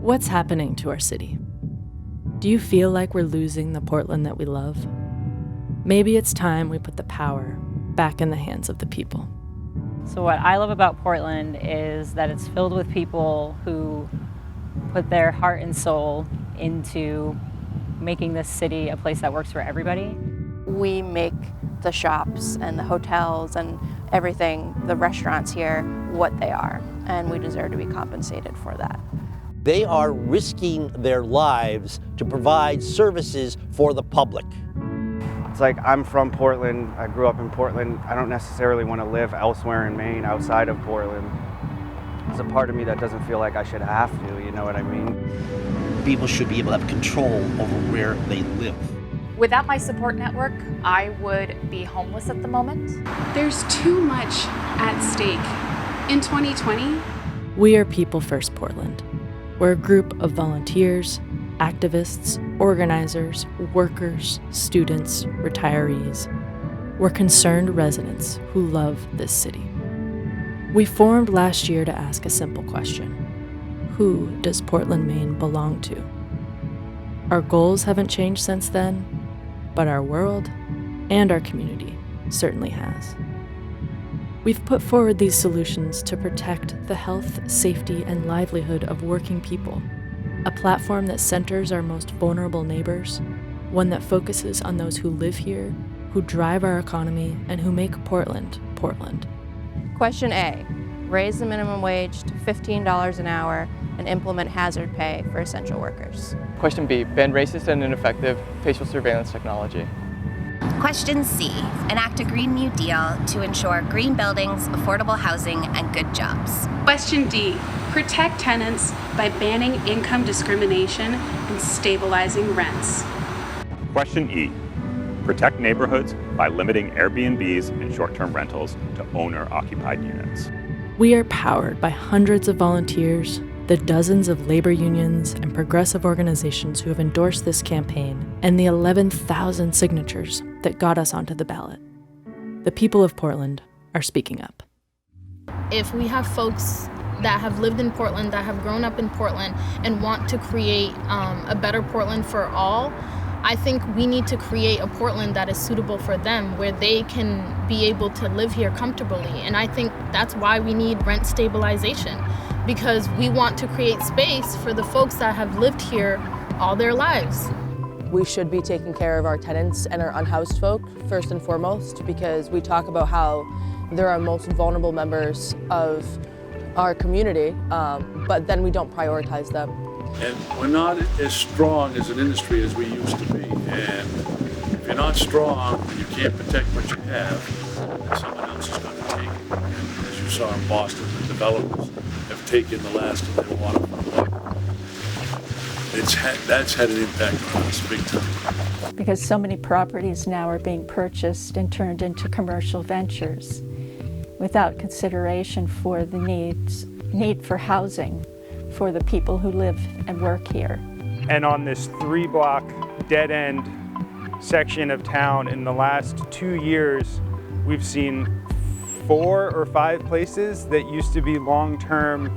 What's happening to our city? Do you feel like we're losing the Portland that we love? Maybe it's time we put the power back in the hands of the people. So what I love about Portland is that it's filled with people who put their heart and soul into making this city a place that works for everybody. We make the shops and the hotels and everything, the restaurants here, what they are, and we deserve to be compensated for that. They are risking their lives to provide services for the public. It's like, I'm from Portland, I grew up in Portland. I don't necessarily want to live elsewhere in Maine outside of Portland. There's a part of me that doesn't feel like I should have to, you know what I mean? People should be able to have control over where they live. Without my support network, I would be homeless at the moment. There's too much at stake. In 2020, We are People First Portland. We're a group of volunteers, activists, organizers, workers, students, retirees. We're concerned residents who love this city. We formed last year to ask a simple question. Who does Portland, Maine belong to? Our goals haven't changed since then, but our world and our community certainly has. We've put forward these solutions to protect the health, safety, and livelihood of working people, a platform that centers our most vulnerable neighbors, one that focuses on those who live here, who drive our economy, and who make Portland, Portland. Question A, raise the minimum wage to $15 an hour and implement hazard pay for essential workers. Question B, ban racist and ineffective facial surveillance technology. Question C, enact a Green New Deal to ensure green buildings, affordable housing, and good jobs. Question D, protect tenants by banning income discrimination and stabilizing rents. Question E, protect neighborhoods by limiting Airbnbs and short-term rentals to owner-occupied units. We are powered by hundreds of volunteers, the dozens of labor unions and progressive organizations who have endorsed this campaign, and the 11,000 signatures that got us onto the ballot. The people of Portland are speaking up. If we have folks that have lived in Portland, that have grown up in Portland, and want to create a better Portland for all, I think we need to create a Portland that is suitable for them, where they can be able to live here comfortably. And I think that's why we need rent stabilization, because we want to create space for the folks that have lived here all their lives. We should be taking care of our tenants and our unhoused folk first and foremost, because we talk about how they're our most vulnerable members of our community, but then we don't prioritize them. And we're not as strong as an industry as we used to be. And if you're not strong, you can't protect what you have, and someone else is going to take it. And as you saw in Boston, the developers have taken the last of their waterfront. That's had an impact on us big time. Because so many properties now are being purchased and turned into commercial ventures without consideration for the need for housing for the people who live and work here. And on this 3-block dead-end section of town, in the last 2 years, we've seen 4 or 5 places that used to be long-term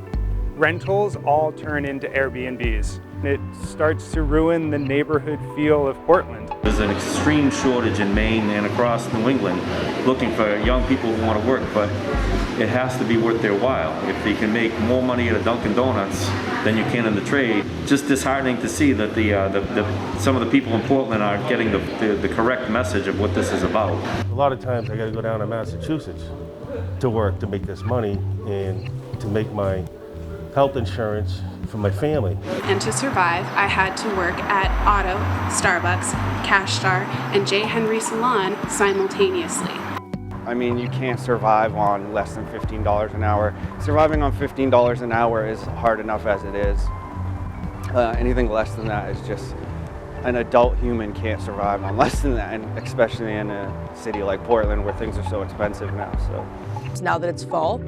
rentals all turn into Airbnbs. It starts to ruin the neighborhood feel of Portland. There's an extreme shortage in Maine and across New England looking for young people who want to work, but it has to be worth their while. If they can make more money at a Dunkin' Donuts than you can in the trade, just disheartening to see that some of the people in Portland aren't getting the correct message of what this is about. A lot of times I got to go down to Massachusetts to work to make this money and to make my health insurance for my family. And to survive, I had to work at Otto, Starbucks, Cash Star, and J. Henry Salon simultaneously. I mean, you can't survive on less than $15 an hour. Surviving on $15 an hour is hard enough as it is. Anything less than that is just, an adult human can't survive on less than that, and especially in a city like Portland where things are so expensive now. So now that it's fall,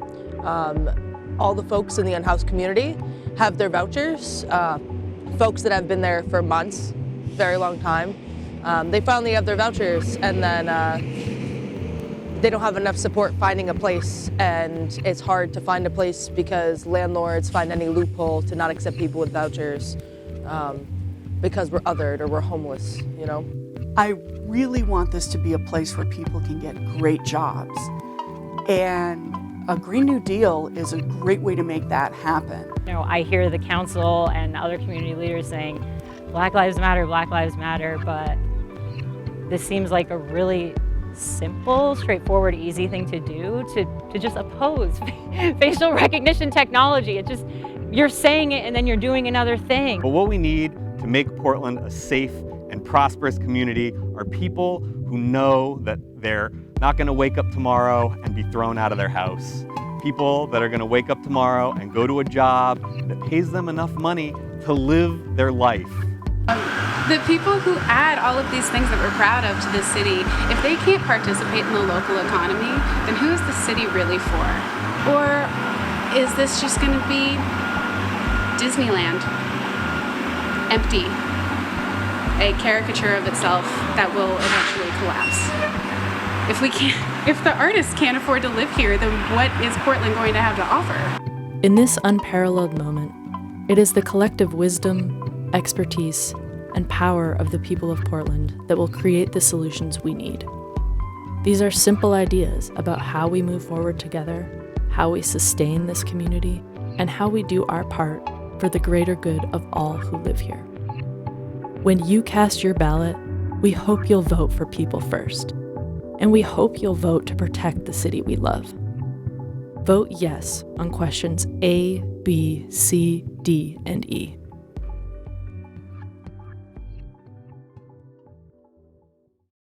all the folks in the unhoused community have their vouchers. Folks that have been there for months, very long time, they finally have their vouchers, and then they don't have enough support finding a place, and it's hard to find a place because landlords find any loophole to not accept people with vouchers because we're othered or we're homeless, you know? I really want this to be a place where people can get great jobs. And a Green New Deal is a great way to make that happen. You know, I hear the council and other community leaders saying, Black Lives Matter, but this seems like a really simple, straightforward, easy thing to do, to just oppose facial recognition technology. It just, you're saying it and then you're doing another thing. But what we need to make Portland a safe and prosperous community are people who know that they're not going to wake up tomorrow and be thrown out of their house. People that are going to wake up tomorrow and go to a job that pays them enough money to live their life. The people who add all of these things that we're proud of to this city, if they can't participate in the local economy, then who is the city really for? Or is this just going to be Disneyland? Empty. A caricature of itself that will eventually collapse. If the artists can't afford to live here, then what is Portland going to have to offer? In this unparalleled moment, it is the collective wisdom, expertise, and power of the people of Portland that will create the solutions we need. These are simple ideas about how we move forward together, how we sustain this community, and how we do our part for the greater good of all who live here. When you cast your ballot, we hope you'll vote for people first, and we hope you'll vote to protect the city we love. Vote yes on questions A, B, C, D, and E.